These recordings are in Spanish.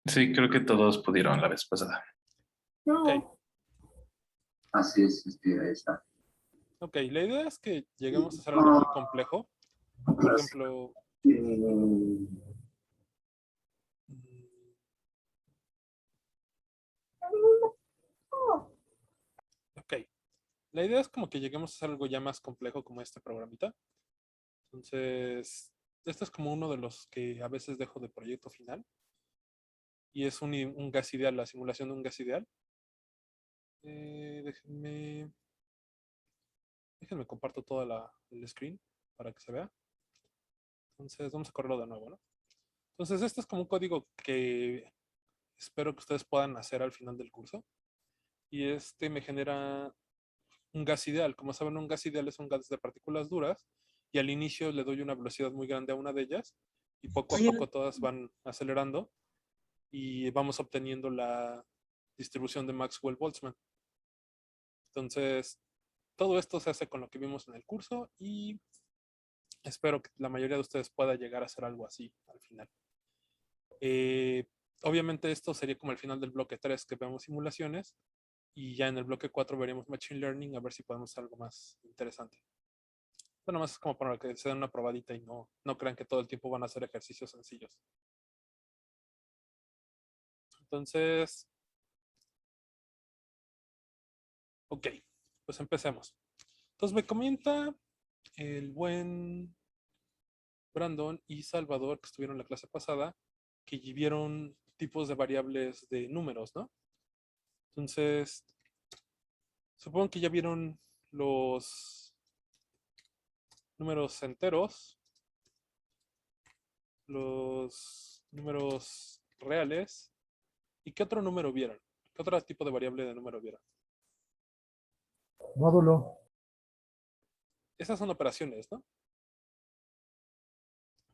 Sí, creo que todos pudieron la vez pasada. Ok, No. Así es, ahí está. ok. La idea es que lleguemos a hacer algo muy complejo. Por ejemplo, Eh, mm, ok. La idea es como que lleguemos a hacer algo ya más complejo como este programita. Entonces, este es como uno de los que a veces dejo de proyecto final. Y es un gas ideal, la simulación de un gas ideal. Déjenme, déjenme comparto toda el screen para que se vea. Entonces, vamos a correrlo de nuevo, ¿no? Entonces, este es como un código que espero que ustedes puedan hacer al final del curso. Y este me genera un gas ideal. Como saben, un gas ideal es un gas de partículas duras. Y al inicio le doy una velocidad muy grande a una de ellas. Y poco a poco todas van acelerando. Y vamos obteniendo la distribución de Maxwell-Boltzmann. Entonces, todo esto se hace con lo que vimos en el curso y espero que la mayoría de ustedes pueda llegar a hacer algo así al final. Eh, Obviamente esto sería como el final del bloque 3 que vemos simulaciones y ya en el bloque 4 veremos Machine Learning a ver si podemos hacer algo más interesante. Bueno, más es como para que se den una probadita y no crean que todo el tiempo van a hacer ejercicios sencillos. Entonces, ok, pues empecemos. Entonces me comenta el buen Brandon y Salvador, que estuvieron en la clase pasada, que vieron tipos de variables de números, ¿no? Entonces, supongo que ya vieron los números enteros, los números reales, ¿y qué otro número vieron? ¿Qué otro tipo de variable de número vieron? Módulo. Esas son operaciones, ¿no?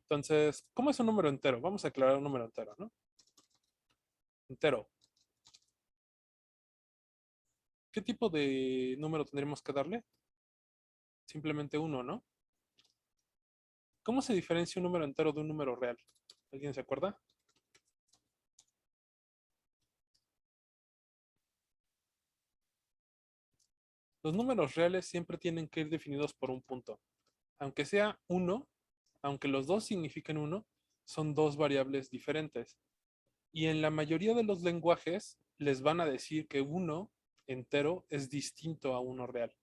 Entonces, ¿cómo es un número entero? Vamos a aclarar un número entero, ¿no? Entero. ¿Qué tipo de número tendríamos que darle? Simplemente uno, ¿no? ¿Cómo se diferencia un número entero de un número real? ¿Alguien se acuerda? Los números reales siempre tienen que ir definidos por un punto. Aunque sea uno, aunque los dos signifiquen uno, son dos variables diferentes. Y en la mayoría de los lenguajes les van a decir que uno entero es distinto a uno real.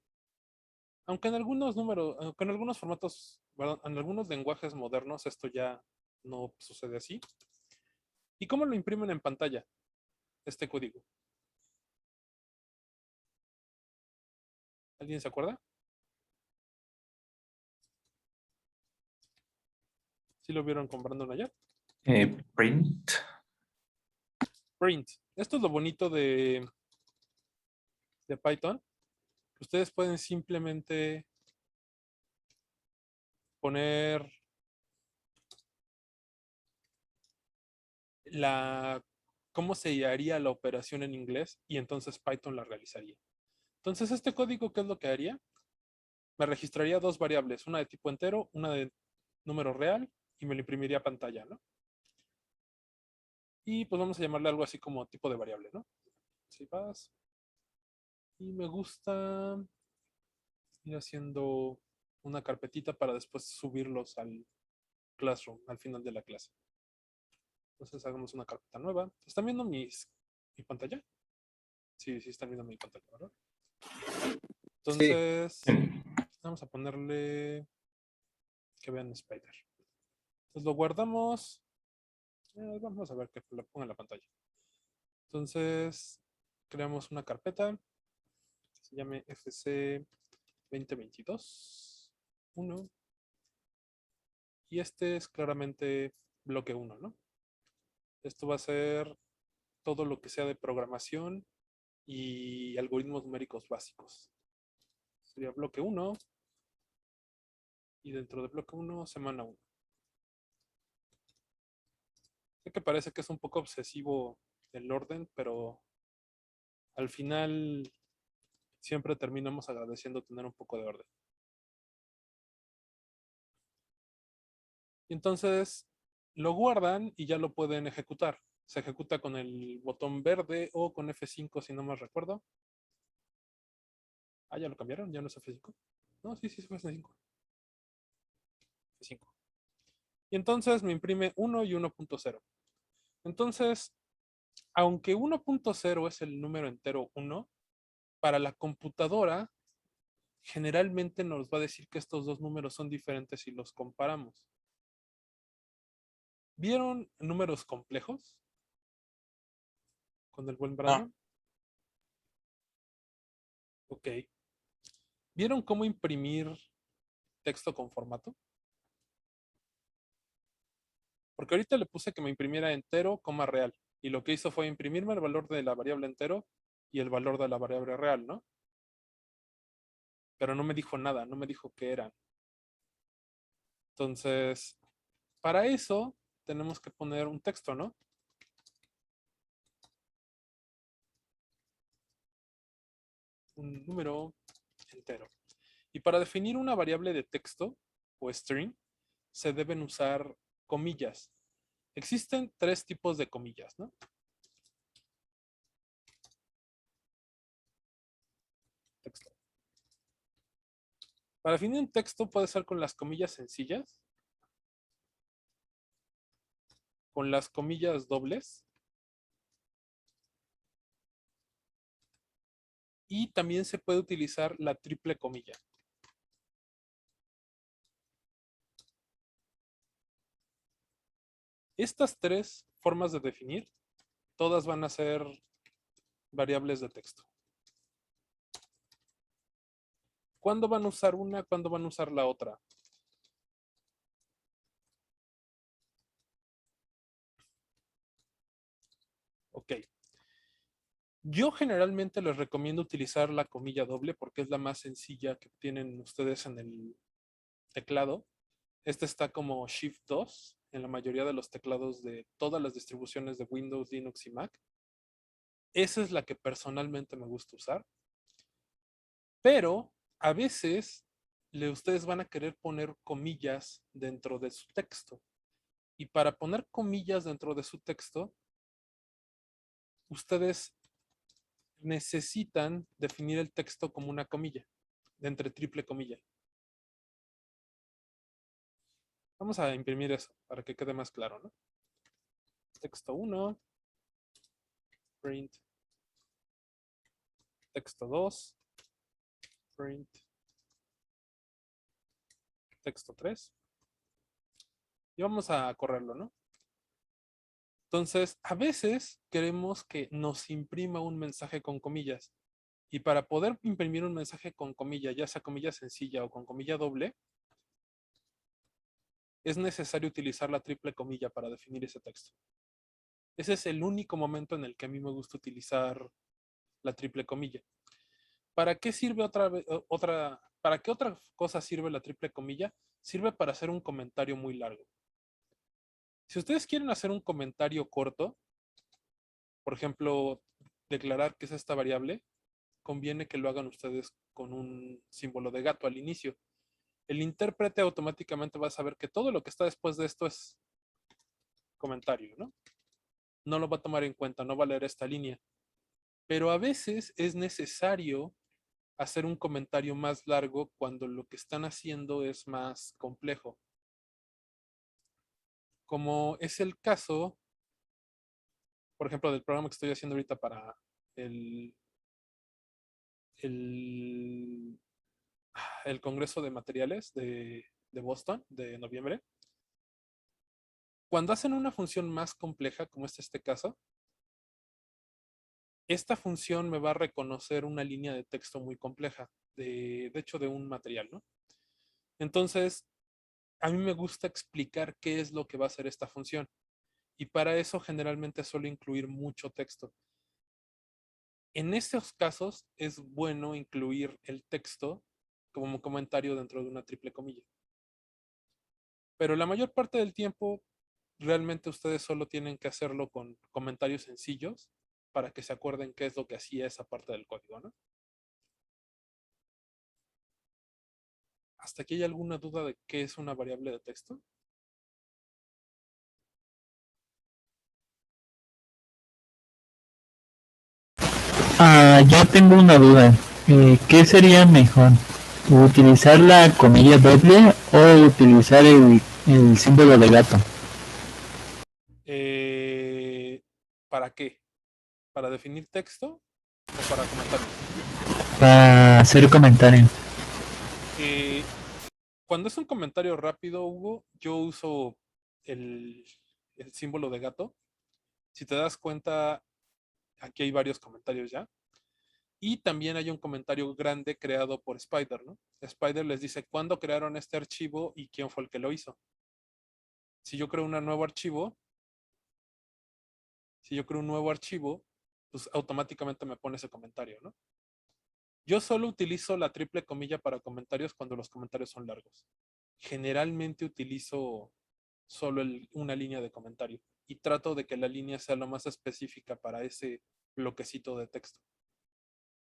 Aunque en algunos números, aunque en algunos formatos, perdón, en algunos lenguajes modernos esto ya no sucede así. ¿Y cómo lo imprimen en pantalla este código? ¿Alguien se acuerda? ¿Sí lo vieron con Brandon ayer? Print. Print. Esto es lo bonito de Python. Ustedes pueden simplemente poner la cómo se haría la operación en inglés y entonces Python la realizaría. Entonces, este código, ¿qué es lo que haría? Me registraría dos variables, una de tipo entero, una de número real, y me lo imprimiría a pantalla, ¿no? Y pues vamos a llamarle algo así como tipo de variable, ¿no? Si vas. Y me gusta ir haciendo una carpetita para después subirlos al Classroom, al final de la clase. Entonces hagamos una carpeta nueva. ¿Están viendo mi pantalla? Sí, sí, están viendo mi pantalla, ¿verdad? Sí. Entonces, vamos a ponerle que vean Spider. Entonces lo guardamos. Vamos a ver que lo ponga en la pantalla. Entonces, creamos una carpeta que se llame FC 2022 1. Y este es claramente bloque 1, ¿no? Esto va a ser todo lo que sea de programación y algoritmos numéricos básicos. Sería bloque 1 y dentro de bloque 1, semana 1. Sé que parece que es un poco obsesivo el orden, pero al final siempre terminamos agradeciendo tener un poco de orden. Y entonces lo guardan y ya lo pueden ejecutar. Se ejecuta con el botón verde o con F5 si no más recuerdo. Ah, ya lo cambiaron, ya no es F5. No, sí, es F5. F5. Y entonces me imprime 1 y 1.0. Entonces, aunque 1.0 es el número entero 1, para la computadora generalmente nos va a decir que estos dos números son diferentes si los comparamos. ¿Vieron números complejos? Con el buen Brandon. Ok. ¿Vieron cómo imprimir texto con formato? Porque ahorita le puse que me imprimiera entero, coma real. Y lo que hizo fue imprimirme el valor de la variable entero y el valor de la variable real, ¿no? Pero no me dijo nada, no me dijo qué eran. Entonces, para eso tenemos que poner un texto, ¿no? Un número entero. Y para definir una variable de texto o string, se deben usar comillas. Existen tres tipos de comillas, ¿no? Texto. Para definir un texto puede ser con las comillas sencillas, con las comillas dobles y también se puede utilizar la triple comilla. Estas tres formas de definir, todas van a ser variables de texto. ¿Cuándo van a usar una? ¿Cuándo van a usar la otra? Ok. Yo generalmente les recomiendo utilizar la comilla doble porque es la más sencilla que tienen ustedes en el teclado. Este está como Shift 2 en la mayoría de los teclados de todas las distribuciones de Windows, Linux y Mac. Esa es la que personalmente me gusta usar. Pero a veces ustedes van a querer poner comillas dentro de su texto. Y para poner comillas dentro de su texto, ustedes necesitan definir el texto como una comilla, de entre triple comilla. Vamos a imprimir eso para que quede más claro, ¿no? Texto 1, print. Texto 2, print. Texto 3. Y vamos a correrlo, ¿no? Entonces, a veces queremos que nos imprima un mensaje con comillas. Y para poder imprimir un mensaje con comilla, ya sea comilla sencilla o con comilla doble, es necesario utilizar la triple comilla para definir ese texto. Ese es el único momento en el que a mí me gusta utilizar la triple comilla. ¿Para qué sirve para qué otra cosa sirve la triple comilla? Sirve para hacer un comentario muy largo. Si ustedes quieren hacer un comentario corto, por ejemplo, declarar que es esta variable, conviene que lo hagan ustedes con un símbolo de gato al inicio. El intérprete automáticamente va a saber que todo lo que está después de esto es comentario, ¿no? No lo va a tomar en cuenta, no va a leer esta línea. Pero a veces es necesario hacer un comentario más largo cuando lo que están haciendo es más complejo. Como es el caso, por ejemplo, del programa que estoy haciendo ahorita para el, el, el Congreso de Materiales de Boston de noviembre. Cuando hacen una función más compleja, como es este caso, esta función me va a reconocer una línea de texto muy compleja, de hecho de un material, ¿no? Entonces, a mí me gusta explicar qué es lo que va a hacer esta función. Y para eso generalmente suelo incluir mucho texto. En estos casos es bueno incluir el texto como un comentario dentro de una triple comilla. Pero la mayor parte del tiempo realmente ustedes solo tienen que hacerlo con comentarios sencillos para que se acuerden qué es lo que hacía esa parte del código, ¿no? ¿Hasta aquí hay alguna duda de qué es una variable de texto? Yo tengo una duda. ¿Qué sería mejor? ¿Utilizar la comilla doble o utilizar el símbolo de gato? ¿Para qué? ¿Para definir texto o para comentarios? Para hacer comentario. Cuando es un comentario rápido, Hugo, yo uso el símbolo de gato. Si te das cuenta, aquí hay varios comentarios ya. Y también hay un comentario grande creado por Spider, ¿no? Spider les dice cuándo crearon este archivo y quién fue el que lo hizo. Si yo creo un nuevo archivo, pues automáticamente me pone ese comentario, ¿no? Yo solo utilizo la triple comilla para comentarios cuando los comentarios son largos. Generalmente utilizo solo una línea de comentario y trato de que la línea sea lo más específica para ese bloquecito de texto.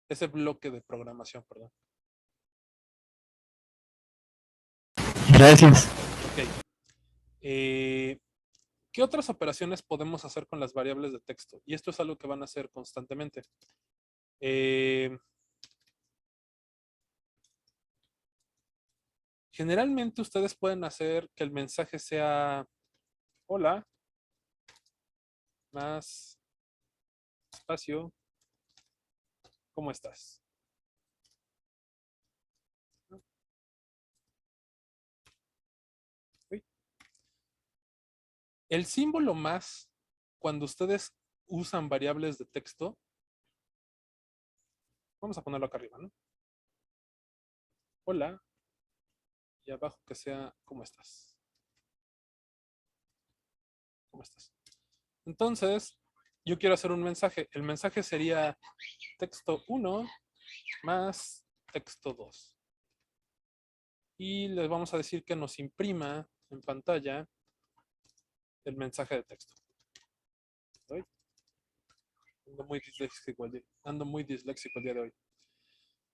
Ese bloque de programación, perdón. Gracias. Ok. ¿Qué otras operaciones podemos hacer con las variables de texto? Y esto es algo que van a hacer constantemente. Generalmente ustedes pueden hacer que el mensaje sea hola, más espacio, ¿cómo estás? Uy. El símbolo más, cuando ustedes usan variables de texto, vamos a ponerlo acá arriba, ¿no? Hola, y abajo que sea, ¿cómo estás? ¿Cómo estás? Entonces, yo quiero hacer un mensaje. El mensaje sería texto 1 más texto 2. Y les vamos a decir que nos imprima en pantalla el mensaje de texto. ¿Hoy? Ando muy disléxico el día de hoy.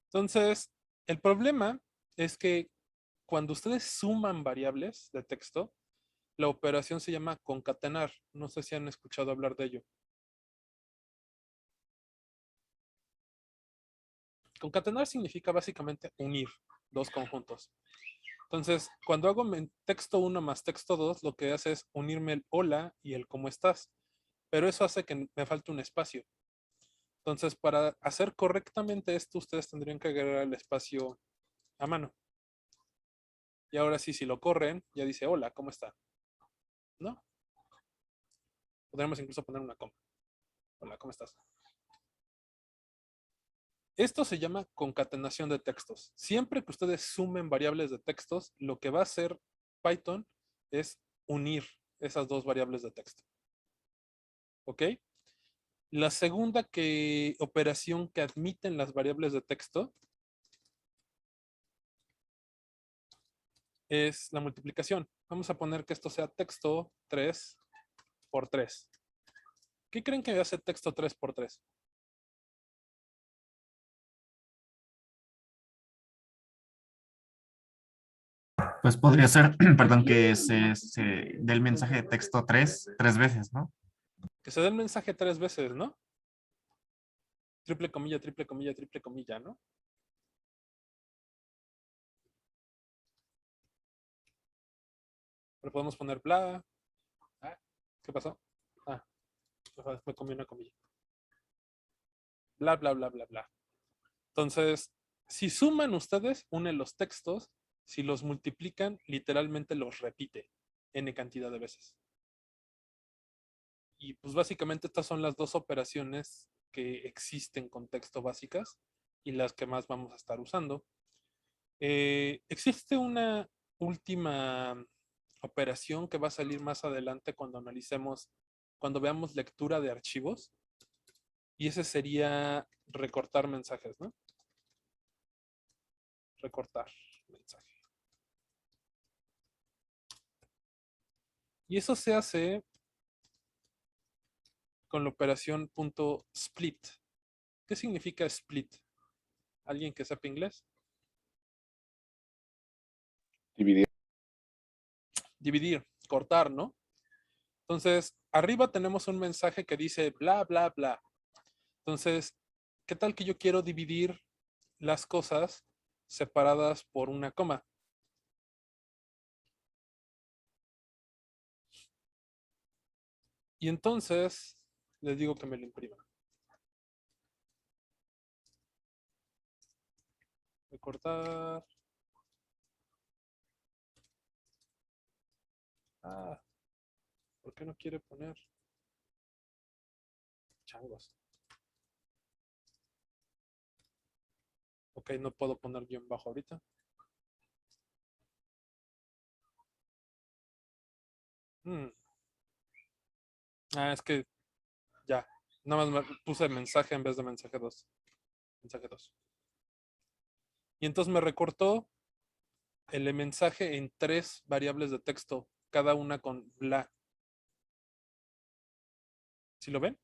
Entonces, el problema es que cuando ustedes suman variables de texto, la operación se llama concatenar. No sé si han escuchado hablar de ello. Concatenar significa básicamente unir dos conjuntos. Entonces, cuando hago texto 1 más texto 2, lo que hace es unirme el hola y el cómo estás. Pero eso hace que me falte un espacio. Entonces, para hacer correctamente esto, ustedes tendrían que agregar el espacio a mano. Y ahora sí, si lo corren, ya dice hola, ¿cómo está? ¿No? Podríamos incluso poner una coma. Hola, ¿cómo estás? Esto se llama concatenación de textos. Siempre que ustedes sumen variables de textos, lo que va a hacer Python es unir esas dos variables de texto. ¿Ok? La segunda operación que admiten las variables de texto es la multiplicación. Vamos a poner que esto sea texto 3 por 3. ¿Qué creen que hace texto 3 por 3? Pues podría ser, perdón, que se dé el mensaje de texto tres veces, ¿no? Que se dé el mensaje 3 veces, ¿no? Triple comilla, ¿no? Pero podemos poner bla. Ah, ¿qué pasó? Ah, me comí una comilla. Bla, bla, bla, bla, bla. Entonces, si suman ustedes, unen los textos. Si los multiplican, literalmente los repite n cantidad de veces. Y pues básicamente estas son las dos operaciones que existen con texto básicas y las que más vamos a estar usando. Existe una última operación que va a salir más adelante cuando veamos lectura de archivos. Y ese sería recortar mensajes, ¿no? Recortar mensaje. Y eso se hace con la operación .split. ¿Qué significa split? ¿Alguien que sepa inglés? Dividir, cortar, ¿no? Entonces, arriba tenemos un mensaje que dice bla, bla, bla. Entonces, ¿qué tal que yo quiero dividir las cosas separadas por una coma? Y entonces les digo que me lo imprima. Recortar. ¿Por qué no quiere poner changos? Ok, no puedo poner guión bajo ahorita. Es que ya. Nada más me puse mensaje en vez de mensaje 2. Mensaje 2. Y entonces me recortó el mensaje en 3 variables de texto, cada una con bla. ¿Sí lo ven?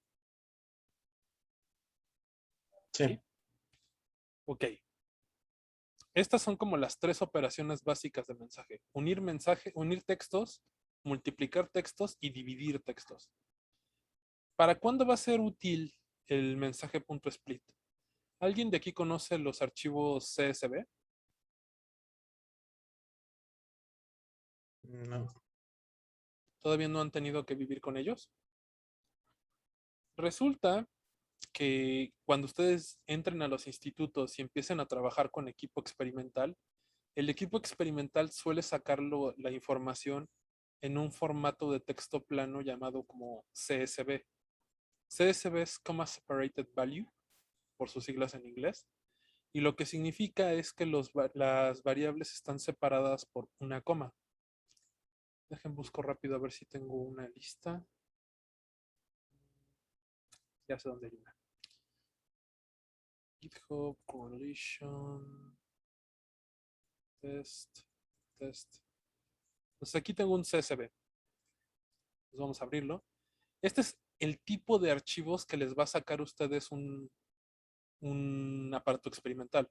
Sí. Ok. Estas son como las 3 operaciones básicas de mensaje. Unir textos, multiplicar textos y dividir textos. ¿Para cuándo va a ser útil el mensaje .split? ¿Alguien de aquí conoce los archivos CSV? No. ¿Todavía no han tenido que vivir con ellos? Resulta que cuando ustedes entren a los institutos y empiecen a trabajar con equipo experimental, el equipo experimental suele sacar la información en un formato de texto plano llamado como CSV. CSV es Comma Separated Value, por sus siglas en inglés, y lo que significa es que las variables están separadas por una coma. Dejen busco rápido a ver si tengo una lista. Ya sé dónde hay una. GitHub Correlation Test. Entonces aquí tengo un CSV. Pues vamos a abrirlo. Este es el tipo de archivos que les va a sacar a ustedes un aparato experimental.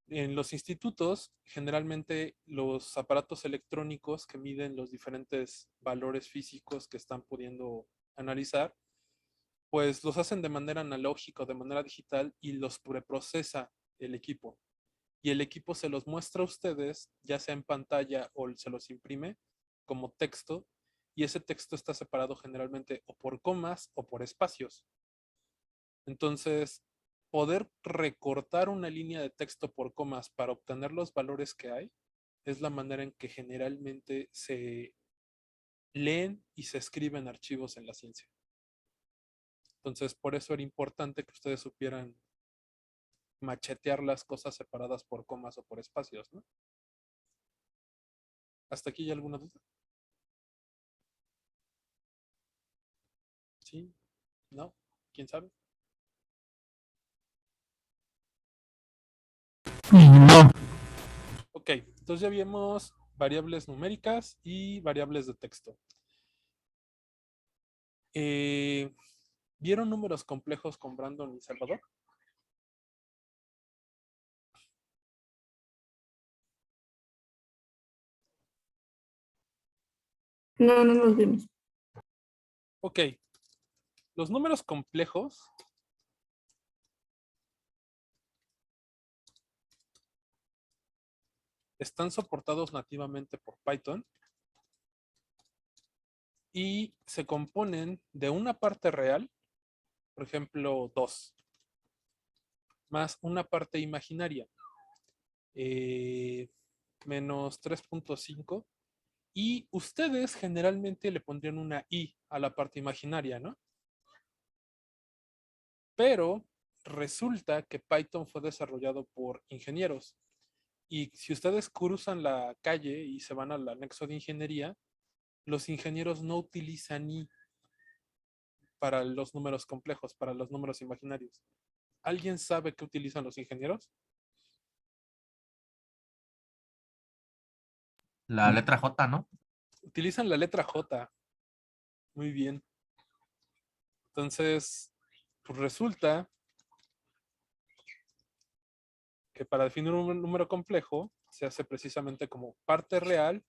En los institutos, generalmente los aparatos electrónicos que miden los diferentes valores físicos que están pudiendo analizar, pues los hacen de manera analógica o de manera digital y los preprocesa el equipo. Y el equipo se los muestra a ustedes, ya sea en pantalla o se los imprime como texto, y ese texto está separado generalmente o por comas o por espacios. Entonces, poder recortar una línea de texto por comas para obtener los valores que hay es la manera en que generalmente se leen y se escriben archivos en la ciencia. Entonces, por eso era importante que ustedes supieran machetear las cosas separadas por comas o por espacios, ¿no? ¿Hasta aquí hay alguna duda? ¿Sí? ¿No? ¿Quién sabe? No. Ok, entonces ya vimos variables numéricas y variables de texto. ¿Vieron números complejos con Brandon y Salvador? No, no los vimos. Ok, los números complejos están soportados nativamente por Python y se componen de una parte real, por ejemplo 2, más una parte imaginaria, menos 3.5, y ustedes generalmente le pondrían una i a la parte imaginaria, ¿no? Pero resulta que Python fue desarrollado por ingenieros. Y si ustedes cruzan la calle y se van al anexo de ingeniería, los ingenieros no utilizan i para los números complejos, para los números imaginarios. ¿Alguien sabe qué utilizan los ingenieros? La letra J, ¿no? Utilizan la letra J. Muy bien. Entonces, pues resulta que para definir un número complejo se hace precisamente como parte real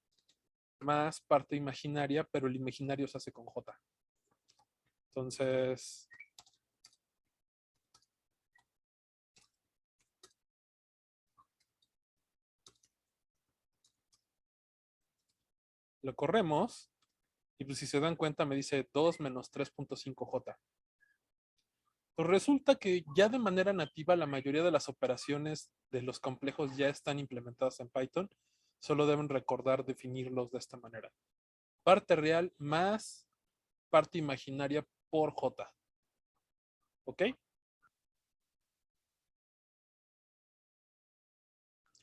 más parte imaginaria, pero el imaginario se hace con J. Entonces, Lo corremos y pues si se dan cuenta me dice 2 menos 3.5J. Pues resulta que ya de manera nativa la mayoría de las operaciones de los complejos ya están implementadas en Python. Solo deben recordar definirlos de esta manera. Parte real más parte imaginaria por J. ¿Ok?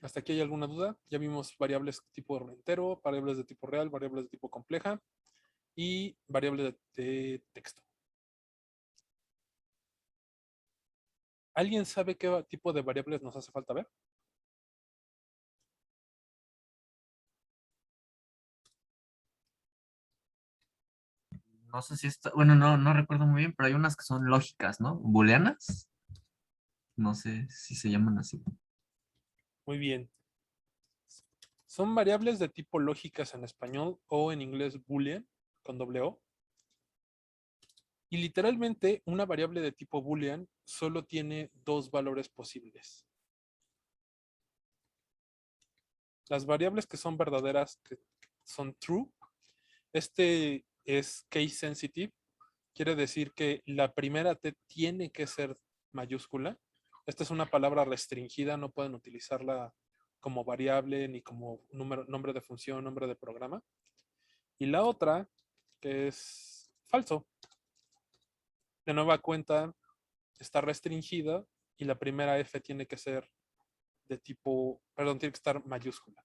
¿Hasta aquí hay alguna duda? Ya vimos variables tipo entero, variables de tipo real, variables de tipo compleja y variables de texto. ¿Alguien sabe qué tipo de variables nos hace falta ver? No sé si está, bueno, no recuerdo muy bien, pero hay unas que son lógicas, ¿no? Booleanas. No sé si se llaman así. Muy bien. Son variables de tipo lógicas en español o en inglés boolean con doble O. Y literalmente una variable de tipo boolean solo tiene dos valores posibles. Las variables que son verdaderas, que son true, este es case sensitive. Quiere decir que la primera T tiene que ser mayúscula. Esta es una palabra restringida, no pueden utilizarla como variable ni como nombre de función, nombre de programa. Y la otra, que es falso. De nueva cuenta, está restringida y la primera F tiene que ser de tipo, perdón, tiene que estar mayúscula.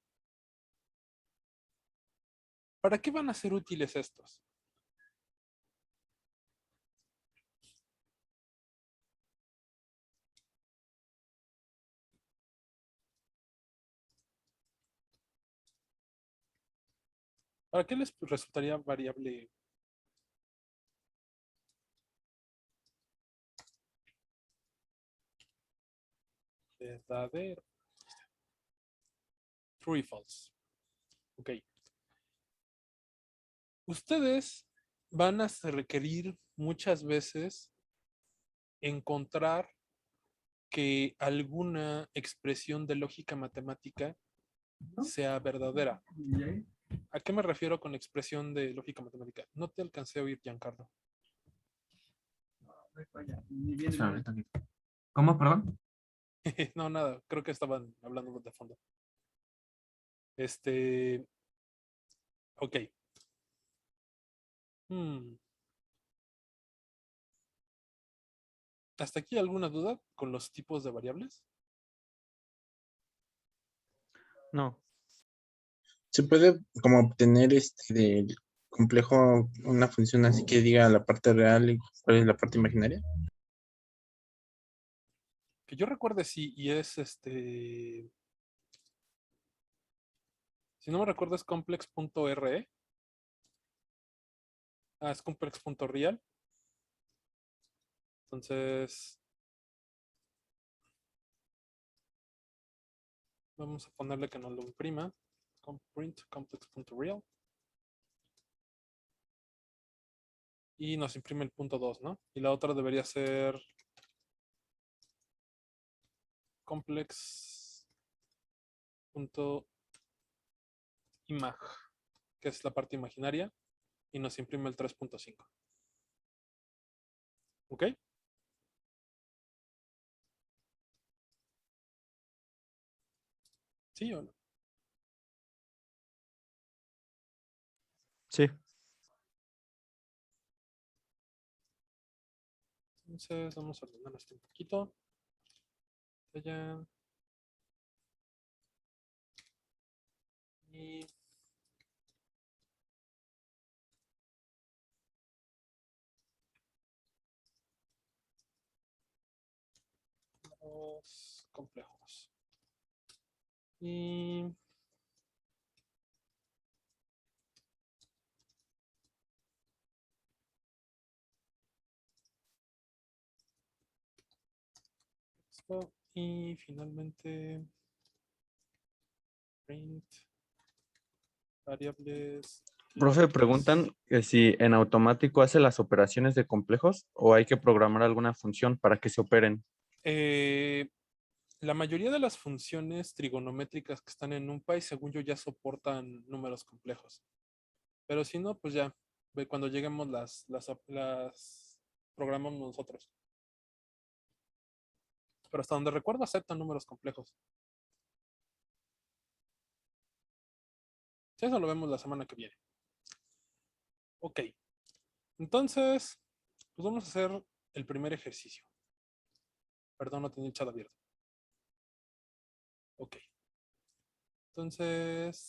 ¿Para qué van a ser útiles estos? ¿Para qué les resultaría variable verdadero? True y false. Ok. Ustedes van a requerir muchas veces encontrar que alguna expresión de lógica matemática sea verdadera. ¿A qué me refiero con expresión de lógica matemática? No te alcancé a oír, Giancarlo. Espérame tantito. ¿Cómo, perdón? No, nada, creo que estaban hablando de fondo. Ok. ¿Hasta aquí alguna duda con los tipos de variables? No. ¿Se puede como obtener del complejo una función así que diga la parte real y cuál es la parte imaginaria? Que yo recuerde sí, y es si no me recuerdo es complex.re. Es complex.real. Entonces, vamos a ponerle que nos lo imprima. Print complex.real. Y nos imprime el punto 2, ¿no? Y la otra debería ser complex.imag, que es la parte imaginaria, y nos imprime el 3.5. ¿Ok? ¿Sí o no? Sí. Entonces, vamos a ordenar esto un poquito. Allá. Y los complejos. Y esto. Y finalmente print variables. Profe, lógicas. preguntan que si en automático hace las operaciones de complejos o hay que programar alguna función para que se operen. La mayoría de las funciones trigonométricas que están en NumPy, según yo, ya soportan números complejos. Pero si no, pues ya, cuando lleguemos las programamos nosotros. Pero hasta donde recuerdo aceptan números complejos. Sí, eso lo vemos la semana que viene. Ok. Entonces, pues vamos a hacer el primer ejercicio. Perdón, no tenía el chat abierto. Ok. Entonces,